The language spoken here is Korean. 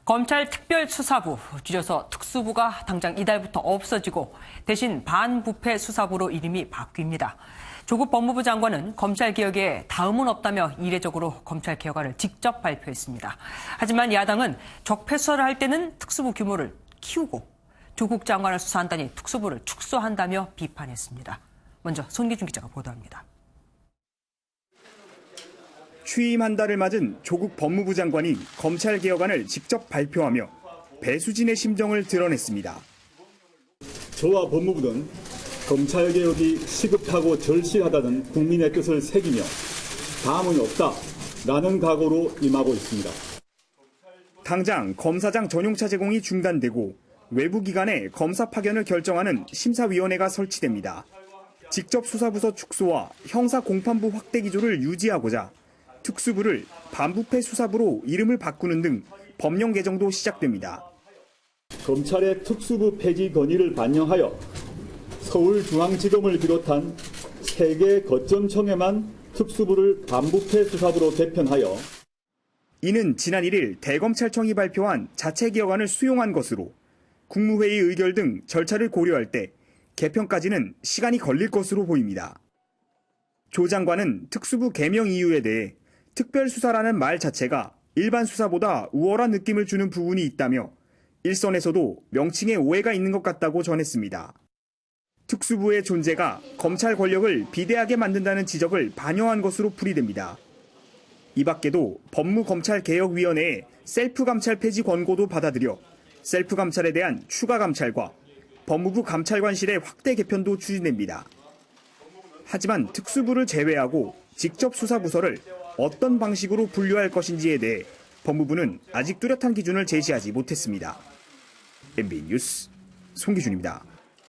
검찰 특별수사부, 줄여서 특수부가 당장 이달부터 없어지고 대신 반부패 수사부로 이름이 바뀝니다. 조국 법무부 장관은 검찰개혁에 다음은 없다며 이례적으로 검찰개혁안을 직접 발표했습니다. 하지만 야당은 적폐수사를 할 때는 특수부 규모를 키우고 조국 장관을 수사한다니 특수부를 축소한다며 비판했습니다. 먼저 손기준 기자가 보도합니다. 취임 한 달을 맞은 조국 법무부 장관이 검찰개혁안을 직접 발표하며 배수진의 심정을 드러냈습니다. 저와 법무부는 검찰개혁이 시급하고 절실하다는 국민의 뜻을 새기며 다음은 없다라는 각오로 임하고 있습니다. 당장 검사장 전용차 제공이 중단되고 외부 기관에 검사 파견을 결정하는 심사위원회가 설치됩니다. 직접 수사부서 축소와 형사 공판부 확대 기조를 유지하고자 특수부를 반부패 수사부로 이름을 바꾸는 등 법령 개정도 시작됩니다. 검찰의 특수부 폐지 건의를 반영하여 서울중앙지검을 비롯한 3개 거점청에만 특수부를 반부패 수사부로 개편하여 이는 지난 1일 대검찰청이 발표한 자체개혁안을 수용한 것으로 국무회의 의결 등 절차를 고려할 때 개편까지는 시간이 걸릴 것으로 보입니다. 조 장관은 특수부 개명 이유에 대해 특별수사라는 말 자체가 일반 수사보다 우월한 느낌을 주는 부분이 있다며 일선에서도 명칭에 오해가 있는 것 같다고 전했습니다. 특수부의 존재가 검찰 권력을 비대하게 만든다는 지적을 반영한 것으로 풀이됩니다. 이 밖에도 법무검찰개혁위원회의 셀프감찰 폐지 권고도 받아들여 셀프감찰에 대한 추가 감찰과 법무부 감찰관실의 확대 개편도 추진됩니다. 하지만 특수부를 제외하고 직접 수사부서를 어떤 방식으로 분류할 것인지에 대해 법무부는 아직 뚜렷한 기준을 제시하지 못했습니다. MB 뉴스 송기준입니다.